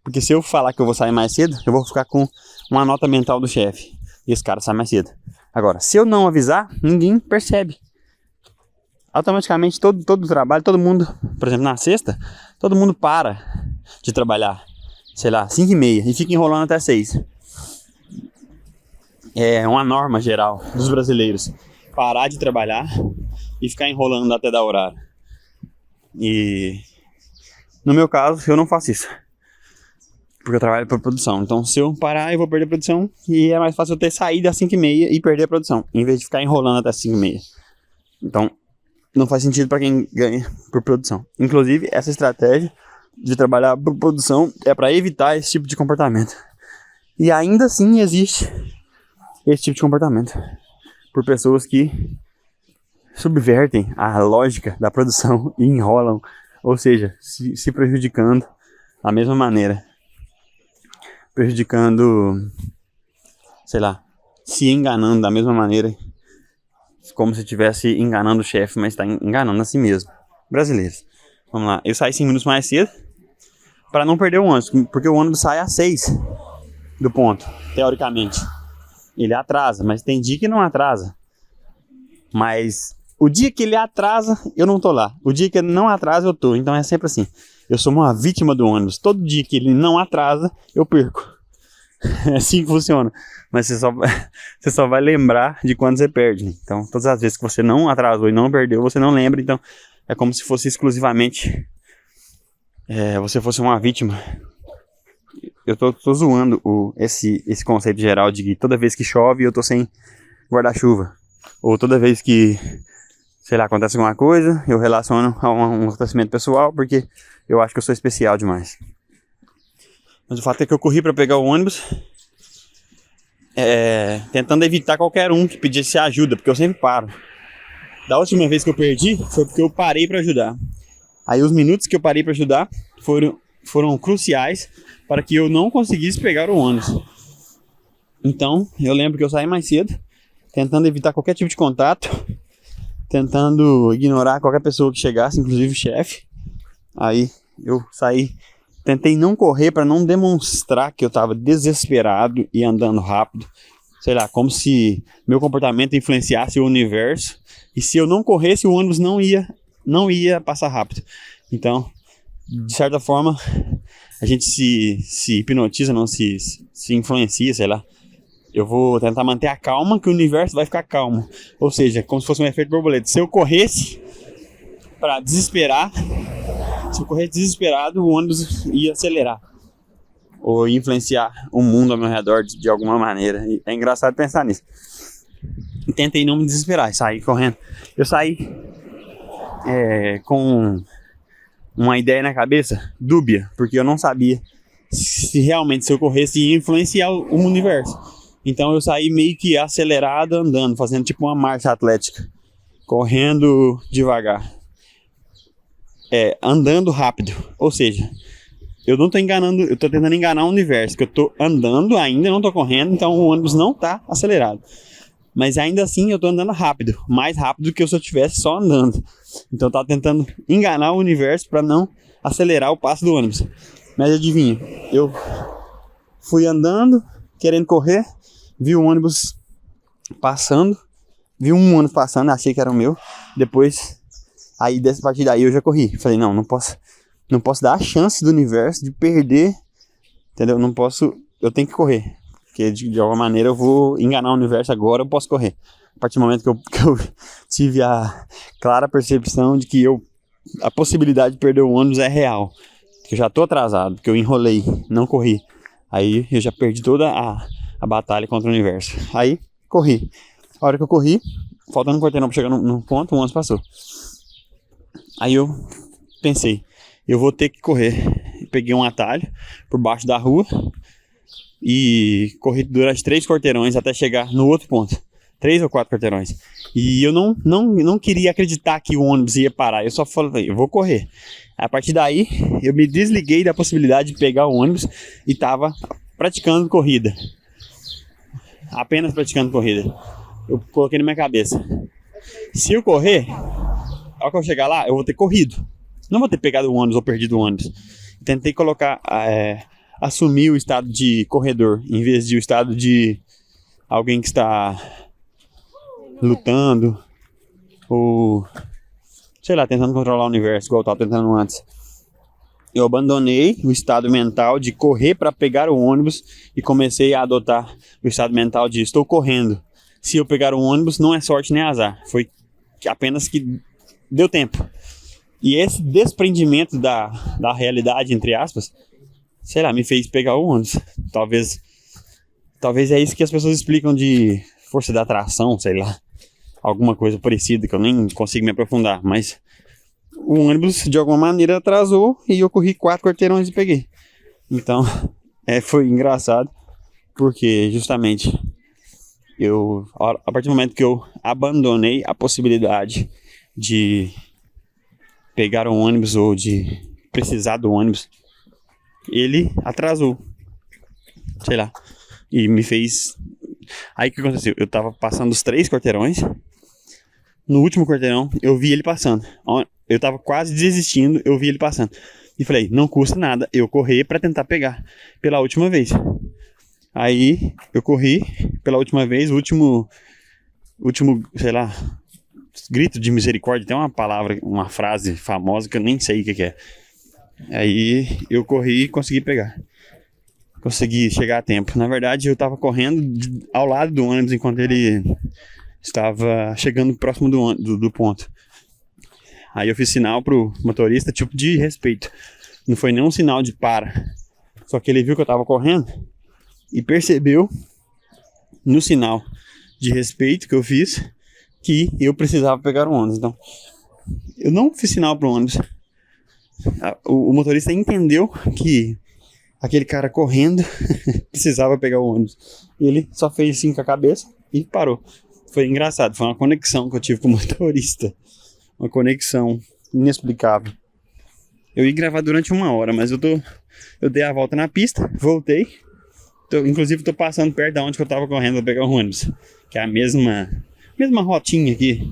Speaker 1: Porque se eu falar que eu vou sair mais cedo, eu vou ficar com uma nota mental do chefe. E esse cara sai mais cedo. Agora, se eu não avisar, ninguém percebe. Automaticamente, todo o trabalho, todo mundo, por exemplo, na sexta, todo mundo para de trabalhar, sei lá, 5h30 e fica enrolando até 6. É uma norma geral dos brasileiros, parar de trabalhar e ficar enrolando até dar horário. E no meu caso, eu não faço isso, porque eu trabalho por produção. Então, se eu parar, eu vou perder a produção, e é mais fácil eu ter saído às 5h30 e perder a produção, em vez de ficar enrolando até 5h30. Então, não faz sentido para quem ganha por produção. Inclusive, essa estratégia de trabalhar por produção é para evitar esse tipo de comportamento. E ainda assim existe esse tipo de comportamento por pessoas que subvertem a lógica da produção e enrolam, ou seja, se prejudicando da mesma maneira. Prejudicando, sei lá, se enganando da mesma maneira, como se estivesse enganando o chefe, mas está enganando a si mesmo. Brasileiros. Vamos lá. Eu saí 5 minutos mais cedo para não perder o ônibus, porque o ônibus sai às 6 do ponto, teoricamente. Ele atrasa, mas tem dia que não atrasa. Mas o dia que ele atrasa, eu não tô lá. O dia que ele não atrasa, eu tô. Então é sempre assim. Eu sou uma vítima do ônibus. Todo dia que ele não atrasa, eu perco. É assim que funciona. Mas você só vai lembrar de quando você perde. Então, todas as vezes que você não atrasou e não perdeu, você não lembra. Então, é como se fosse exclusivamente você fosse uma vítima. Eu tô zoando esse conceito geral de que toda vez que chove eu tô sem guarda-chuva. Ou toda vez que, sei lá, acontece alguma coisa, eu relaciono a um acontecimento pessoal, porque eu acho que eu sou especial demais. Mas o fato é que eu corri para pegar o ônibus, tentando evitar qualquer um que pedisse ajuda, porque eu sempre paro. Da última vez que eu perdi, foi porque eu parei para ajudar. Aí os minutos que eu parei para ajudar foram cruciais para que eu não conseguisse pegar o ônibus. Então, eu lembro que eu saí mais cedo, tentando evitar qualquer tipo de contato, tentando ignorar qualquer pessoa que chegasse, inclusive o chefe. Aí eu saí, tentei não correr para não demonstrar que eu estava desesperado e andando rápido. Sei lá, como se meu comportamento influenciasse o universo. E se eu não corresse, o ônibus não ia passar rápido. Então, de certa forma, a gente se hipnotiza, não se influencia, sei lá. Eu vou tentar manter a calma, que o universo vai ficar calmo. Ou seja, como se fosse um efeito borboleta. Se eu corresse para desesperar, se eu corresse desesperado, o ônibus ia acelerar. Ou influenciar o mundo ao meu redor de alguma maneira. E é engraçado pensar nisso. Tentei não me desesperar e saí correndo. Eu saí com uma ideia na cabeça dúbia, porque eu não sabia se realmente, se eu corresse, ia influenciar o universo. Então eu saí meio que acelerado, andando, fazendo tipo uma marcha atlética, correndo devagar, andando rápido. Ou seja, eu não tô enganando, eu tô tentando enganar o universo, que eu tô andando ainda, não tô correndo, então o ônibus não tá acelerado. Mas ainda assim eu tô andando rápido, mais rápido do que se eu estivesse só andando. Então eu tava tentando enganar o universo para não acelerar o passo do ônibus. Mas adivinha, eu fui andando, querendo correr, vi um ônibus passando, achei que era o meu. Depois, aí dessa partir daí eu já corri. Falei, não posso dar a chance do universo de perder, entendeu? Eu tenho que correr. Porque de alguma maneira eu vou enganar o universo agora, eu posso correr. A partir do momento que eu tive a clara percepção de que a possibilidade de perder o ônibus é real. Que eu já tô atrasado, porque eu enrolei, não corri. Aí eu já perdi toda a batalha contra o universo. Aí, corri. A hora que eu corri, faltando um quarteirão pra chegar no ponto, o ônibus passou. Aí eu pensei, eu vou ter que correr. peguei um atalho por baixo da rua e corri durante 3 quarteirões até chegar no outro ponto. 3 ou 4 quarteirões. E eu não queria acreditar que o ônibus ia parar. Eu só falei, eu vou correr. A partir daí, eu me desliguei da possibilidade de pegar o ônibus e tava praticando corrida. Apenas praticando corrida. Eu coloquei na minha cabeça. Se eu correr, ao que eu chegar lá, eu vou ter corrido. Não vou ter pegado o ônibus ou perdido o ônibus. Tentei colocar, assumir o estado de corredor, em vez de o estado de alguém que está lutando ou, sei lá, tentando controlar o universo, igual eu estava tentando antes. Eu abandonei o estado mental de correr para pegar o ônibus e comecei a adotar o estado mental de estou correndo. Se eu pegar o ônibus, não é sorte nem azar. Foi apenas que deu tempo. E esse desprendimento da realidade, entre aspas, sei lá, me fez pegar o ônibus. Talvez é isso que as pessoas explicam de força da atração, sei lá. Alguma coisa parecida que eu nem consigo me aprofundar. Mas o ônibus, de alguma maneira, atrasou e eu corri 4 quarteirões e peguei. Então, foi engraçado. Porque, justamente, a partir do momento que eu abandonei a possibilidade de pegar um ônibus ou de precisar do ônibus, ele atrasou, sei lá, e me fez... Aí o que aconteceu? Eu tava passando os 3 quarteirões, no último quarteirão eu vi ele passando, eu tava quase desistindo, eu vi ele passando, e falei, não custa nada eu correr pra tentar pegar pela última vez. Aí eu corri pela última vez, o último, sei lá, grito de misericórdia, tem uma palavra, uma frase famosa que eu nem sei o que é. Aí eu corri e consegui pegar. Consegui chegar a tempo. Na verdade, eu estava correndo ao lado do ônibus enquanto ele estava chegando próximo do ponto. Aí eu fiz sinal pro motorista, tipo de respeito. Não foi nenhum sinal de para. Só que ele viu que eu estava correndo e percebeu no sinal de respeito que eu fiz que eu precisava pegar o ônibus. Então, eu não fiz sinal pro ônibus. O motorista entendeu que aquele cara correndo precisava pegar o ônibus. E ele só fez assim com a cabeça e parou. Foi engraçado, foi uma conexão que eu tive com o motorista. Uma conexão inexplicável. Eu ia gravar durante 1 hora, mas eu dei a volta na pista, voltei. Inclusive tô passando perto de onde que eu tava correndo pra pegar o ônibus. Que é a mesma rotinha aqui.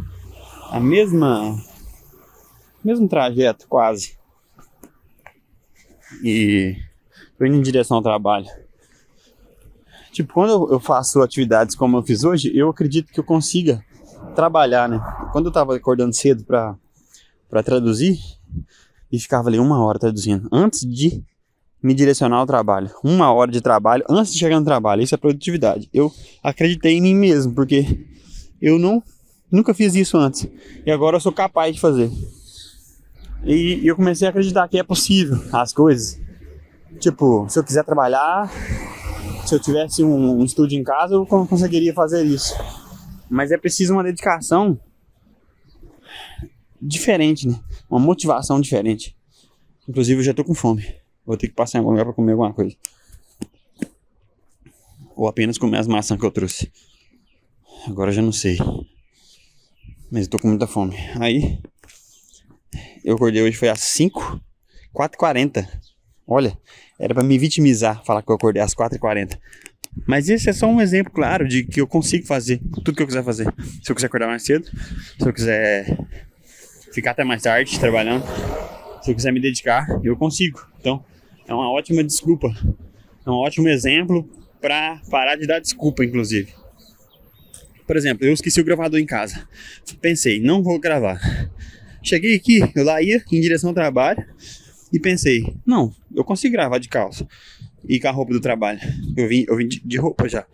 Speaker 1: Mesmo trajeto, quase. E tô indo em direção ao trabalho. Tipo, quando eu faço atividades como eu fiz hoje, eu acredito que eu consiga trabalhar, né? Quando eu tava acordando cedo pra traduzir, e ficava ali 1 hora traduzindo, antes de me direcionar ao trabalho. 1 hora de trabalho, antes de chegar no trabalho. Isso é produtividade. Eu acreditei em mim mesmo, porque eu nunca fiz isso antes. E agora eu sou capaz de fazer. E eu comecei a acreditar que é possível as coisas. Tipo, se eu quiser trabalhar, se eu tivesse um estúdio em casa, eu conseguiria fazer isso. Mas é preciso uma dedicação diferente, né? Uma motivação diferente. Inclusive eu já tô com fome. Vou ter que passar em algum lugar pra comer alguma coisa. Ou apenas comer as maçãs que eu trouxe. Agora eu já não sei. Mas eu tô com muita fome. Aí eu acordei hoje, foi às 4h40. Olha, era pra me vitimizar falar que eu acordei às 4h40. Mas esse é só um exemplo claro de que eu consigo fazer tudo que eu quiser fazer. Se eu quiser acordar mais cedo, se eu quiser ficar até mais tarde trabalhando, se eu quiser me dedicar, eu consigo. Então, é uma ótima desculpa. É um ótimo exemplo pra parar de dar desculpa, inclusive. Por exemplo, eu esqueci o gravador em casa. Pensei, não vou gravar. Cheguei aqui, eu lá ia em direção ao trabalho e pensei, não, eu consigo gravar de calça e com a roupa do trabalho. Eu vim de roupa já.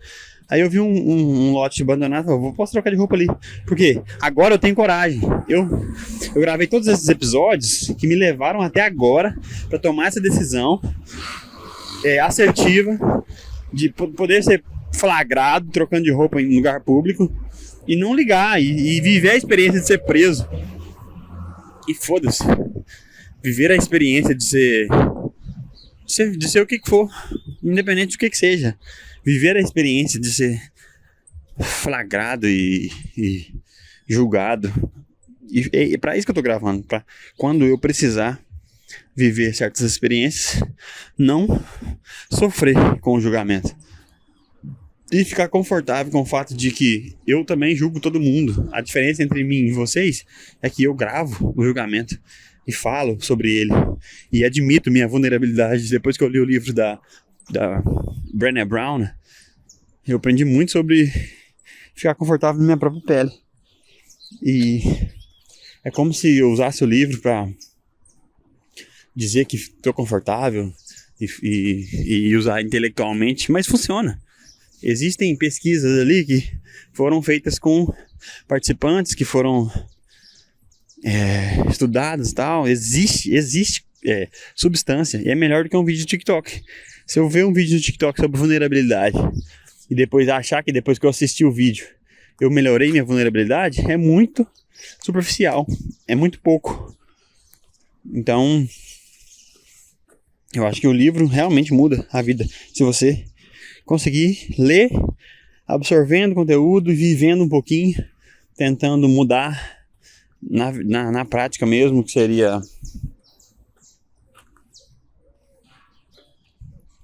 Speaker 1: Aí eu vi um lote abandonado, posso trocar de roupa ali. Porque agora eu tenho coragem. Eu gravei todos esses episódios que me levaram até agora para tomar essa decisão assertiva de poder ser flagrado trocando de roupa em lugar público e não ligar e viver a experiência de ser preso. E foda-se. Viver a experiência de ser de ser o que for, independente do que seja. Viver a experiência de ser flagrado e julgado. E é para isso que eu tô gravando, para quando eu precisar viver certas experiências, não sofrer com o julgamento. E ficar confortável com o fato de que eu também julgo todo mundo. A diferença entre mim e vocês é que eu gravo o julgamento e falo sobre ele. E admito minha vulnerabilidade. Depois que eu li o livro da Brené Brown, eu aprendi muito sobre ficar confortável na minha própria pele. E é como se eu usasse o livro para dizer que estou confortável e usar intelectualmente, mas funciona. Existem pesquisas ali que foram feitas com participantes que foram estudados e tal. Existe substância e é melhor do que um vídeo de TikTok. Se eu ver um vídeo de TikTok sobre vulnerabilidade e depois achar que depois que eu assisti o vídeo eu melhorei minha vulnerabilidade, é muito superficial, é muito pouco. Então, eu acho que o livro realmente muda a vida. Se você conseguir ler, absorvendo o conteúdo e vivendo um pouquinho, tentando mudar na prática mesmo, que seria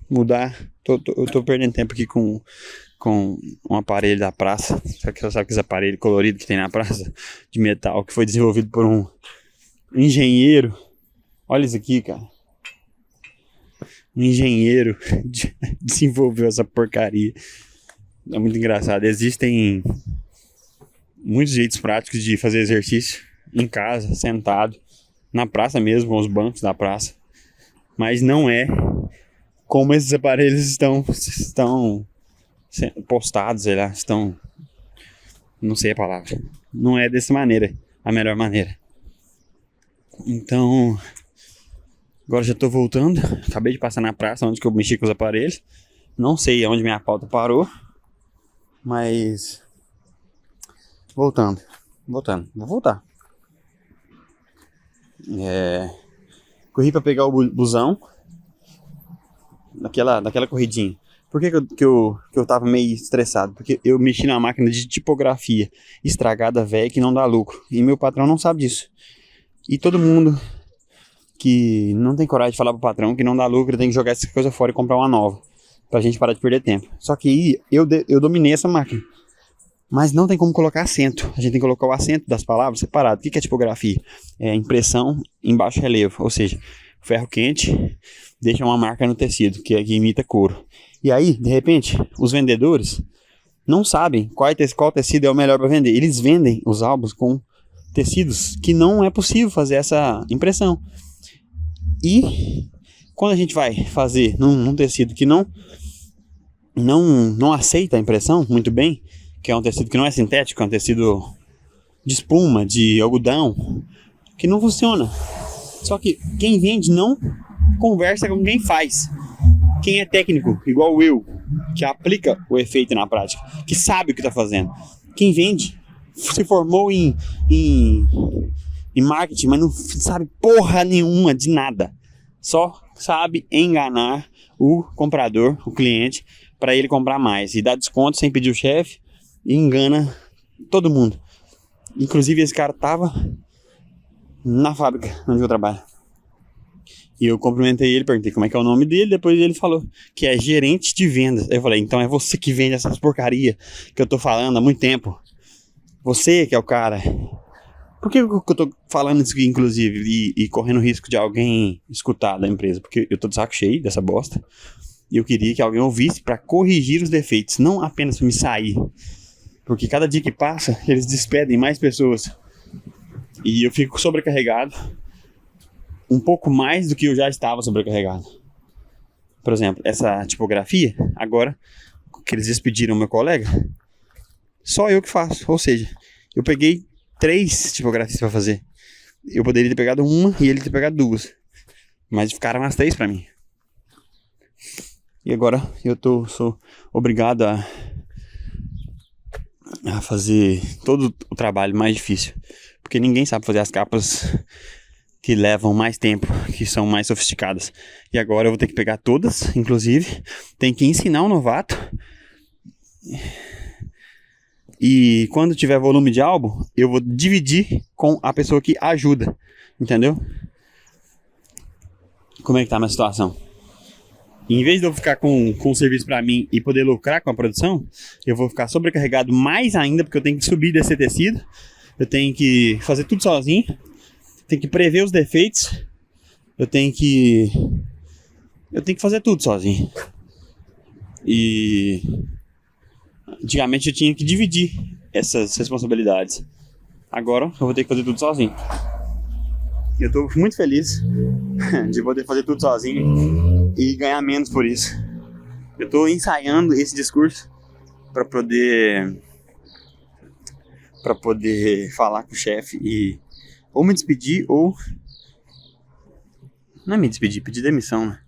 Speaker 1: mudar. Eu tô perdendo tempo aqui com um aparelho da praça. Sabe aqueles aparelhos coloridos que tem na praça de metal, que foi desenvolvido por um engenheiro. Olha isso aqui, cara. Um engenheiro desenvolveu essa porcaria. É muito engraçado. Existem muitos jeitos práticos de fazer exercício em casa, sentado, na praça mesmo, aos bancos da praça. Mas não é como esses aparelhos estão postados, sei lá, estão... Não sei a palavra. Não é dessa maneira, a melhor maneira. Então... Agora já tô voltando, acabei de passar na praça onde que eu mexi com os aparelhos. Não sei onde minha pauta parou, mas... Vou voltar. Corri pra pegar o busão, daquela corridinha. Por que eu tava meio estressado? Porque eu mexi na máquina de tipografia estragada, velha, que não dá lucro. E meu patrão não sabe disso. E todo mundo que não tem coragem de falar pro patrão que não dá lucro, tem que jogar essa coisa fora e comprar uma nova, pra gente parar de perder tempo. Só que eu dominei essa máquina, mas não tem como colocar acento. A gente tem que colocar o acento das palavras separado. O que é tipografia? É impressão em baixo relevo, ou seja, ferro quente deixa uma marca no tecido que imita couro. E aí, de repente, os vendedores não sabem qual tecido é o melhor para vender. Eles vendem os álbuns com tecidos que não é possível fazer essa impressão. E quando a gente vai fazer num tecido que não aceita a impressão muito bem, que é um tecido que não é sintético, é um tecido de espuma, de algodão, que não funciona. Só que quem vende não conversa com quem faz. Quem é técnico, igual eu, que aplica o efeito na prática, que sabe o que está fazendo. Quem vende se formou em marketing, mas não sabe porra nenhuma de nada. Só sabe enganar o comprador, o cliente, para ele comprar mais. E dá desconto sem pedir o chefe e engana todo mundo. Inclusive esse cara tava na fábrica onde eu trabalho. E eu cumprimentei ele, perguntei como é que é o nome dele, depois ele falou que é gerente de vendas. Aí eu falei, então é você que vende essas porcaria que eu tô falando há muito tempo. Você que é o cara. Por que eu tô falando isso aqui, inclusive, e correndo risco de alguém escutar da empresa? Porque eu tô de saco cheio dessa bosta. E eu queria que alguém ouvisse para corrigir os defeitos, não apenas para me sair. Porque cada dia que passa, eles despedem mais pessoas. E eu fico sobrecarregado. Um pouco mais do que eu já estava sobrecarregado. Por exemplo, essa tipografia, agora que eles despediram meu colega, só eu que faço. Ou seja, eu peguei 3 tipografias para fazer. Eu poderia ter pegado uma e ele ter pegado 2. Mas ficaram as 3 para mim. E agora eu sou obrigado a fazer todo o trabalho mais difícil. Porque ninguém sabe fazer as capas que levam mais tempo, que são mais sofisticadas. E agora eu vou ter que pegar todas, inclusive, tem que ensinar um novato. E quando tiver volume de álbum, eu vou dividir com a pessoa que ajuda, entendeu? Como é que tá a minha situação? Em vez de eu ficar com o serviço pra mim e poder lucrar com a produção, eu vou ficar sobrecarregado mais ainda, porque eu tenho que subir desse tecido, eu tenho que fazer tudo sozinho, tenho que prever os defeitos, eu tenho que fazer tudo sozinho. E antigamente eu tinha que dividir essas responsabilidades. Agora eu vou ter que fazer tudo sozinho. Eu tô muito feliz de poder fazer tudo sozinho e ganhar menos por isso. Eu tô ensaiando esse discurso para poder falar com o chefe e ou me despedir ou não é me despedir, pedir demissão, né?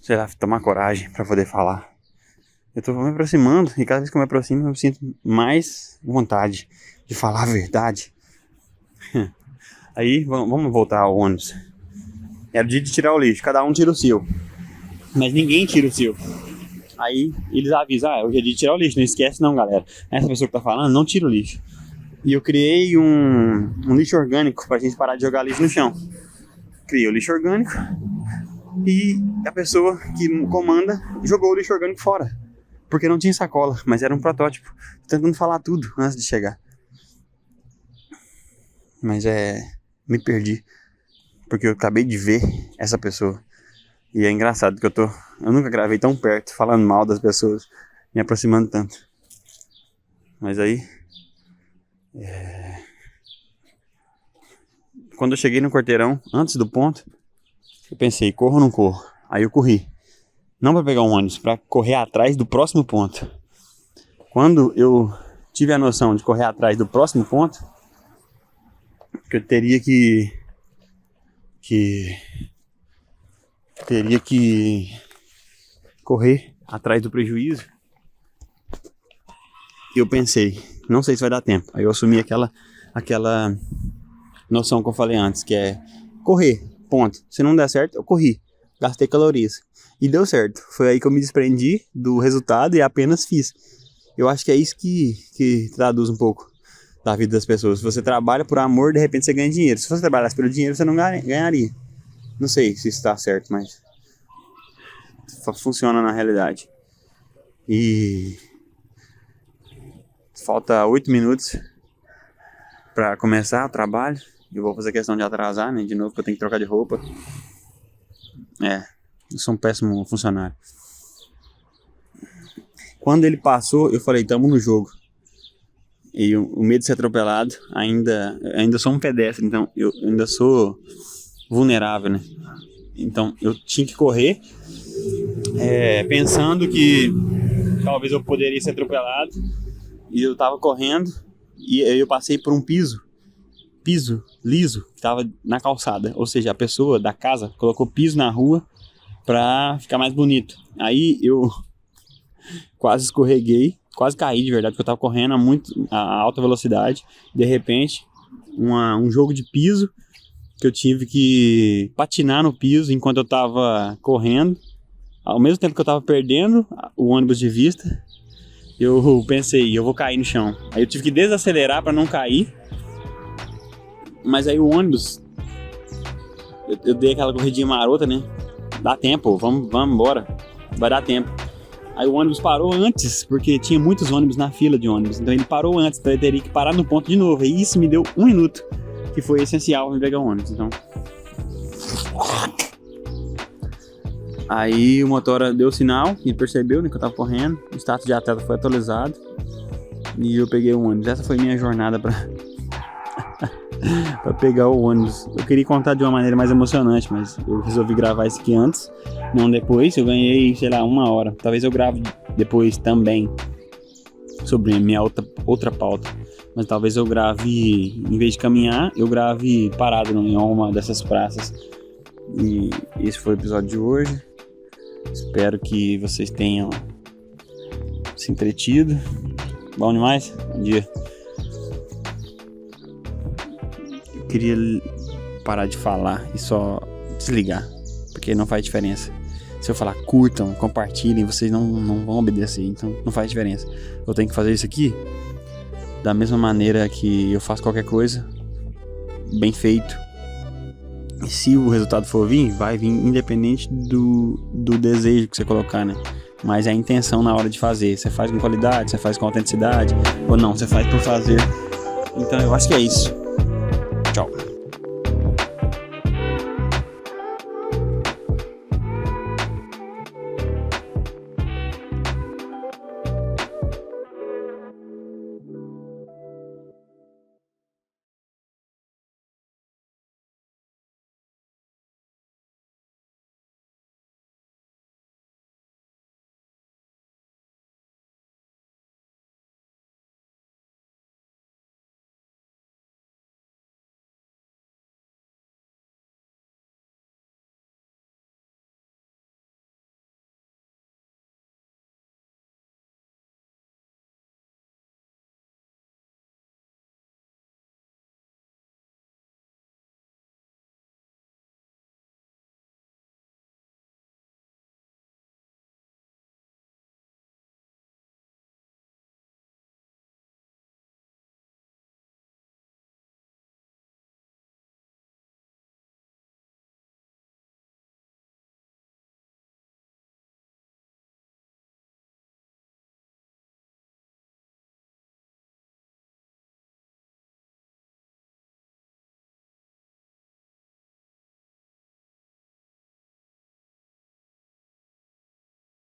Speaker 1: Sei lá, tomar coragem para poder falar. Eu tô me aproximando e cada vez que eu me aproximo eu sinto mais vontade de falar a verdade. Aí vamos voltar ao ônibus. Era o dia de tirar o lixo, cada um tira o seu, mas ninguém tira o seu. Aí eles avisam, hoje é dia de tirar o lixo, não esquece não, galera. Essa pessoa que tá falando, não tira o lixo. E eu criei um lixo orgânico pra gente parar de jogar lixo no chão. Criei o lixo orgânico e a pessoa que comanda jogou o lixo orgânico fora, porque não tinha sacola, mas era um protótipo. Tô tentando falar tudo antes de chegar, mas me perdi, porque eu acabei de ver essa pessoa. E é engraçado que eu nunca gravei tão perto, falando mal das pessoas, me aproximando tanto. Mas aí quando eu cheguei no quarteirão, antes do ponto, eu pensei, corro ou não corro? Aí eu corri. Não para pegar um ônibus, para correr atrás do próximo ponto. Quando eu tive a noção de correr atrás do próximo ponto, que eu teria que correr atrás do prejuízo, eu pensei, não sei se vai dar tempo. Aí eu assumi aquela noção que eu falei antes, que é correr, ponto. Se não der certo, eu corri, gastei calorias e deu certo. Foi aí que eu me desprendi do resultado e apenas fiz. Eu acho que é isso que traduz um pouco da vida das pessoas. Se você trabalha por amor, de repente você ganha dinheiro. Se você trabalhasse pelo dinheiro, você não ganharia. Não sei se isso está certo, mas funciona na realidade. E falta 8 minutos para começar o trabalho. Eu vou fazer questão de atrasar, né? De novo, porque eu tenho que trocar de roupa. Eu sou um péssimo funcionário. Quando ele passou, eu falei, tamo no jogo. E o medo de ser atropelado, ainda sou um pedestre, então eu ainda sou vulnerável, né? Então eu tinha que correr, pensando que talvez eu poderia ser atropelado. E eu tava correndo e eu passei por um piso liso que tava na calçada. Ou seja, a pessoa da casa colocou piso na rua pra ficar mais bonito. Aí eu quase escorreguei, quase caí de verdade, porque eu tava correndo a alta velocidade. De repente, um jogo de piso que eu tive que patinar no piso enquanto eu tava correndo. Ao mesmo tempo que eu tava perdendo o ônibus de vista, eu pensei, eu vou cair no chão. Aí eu tive que desacelerar para não cair. Mas aí o ônibus, eu dei aquela corridinha marota, né? Dá tempo, vamos embora, vai dar tempo. Aí o ônibus parou antes, porque tinha muitos ônibus na fila de ônibus. Então ele parou antes, então eu teria que parar no ponto de novo. E isso me deu 1 minuto, que foi essencial para pegar o ônibus. Então aí o motora deu sinal, ele percebeu, né, que eu tava correndo. O status de atleta foi atualizado e eu peguei o ônibus. Essa foi minha jornada para pegar o ônibus. Eu queria contar de uma maneira mais emocionante, mas eu resolvi gravar isso aqui antes, não depois. Eu ganhei, sei lá, 1 hora. Talvez eu grave depois também sobre minha outra pauta. Mas talvez eu grave, em vez de caminhar, eu grave parado em uma dessas praças. E esse foi o episódio de hoje. Espero que vocês tenham se entretido. Bom demais? Bom dia.
Speaker 2: queria parar de falar e só desligar, porque não faz diferença. Se eu falar curtam, compartilhem, vocês não vão obedecer, então não faz diferença. Eu tenho que fazer isso aqui da mesma maneira que eu faço qualquer coisa, bem feito. E se o resultado for vir, vai vir independente do desejo que você colocar, né? Mas é a intenção na hora de fazer. Você faz com qualidade, você faz com autenticidade, ou não, você faz por fazer. Então eu acho que é isso.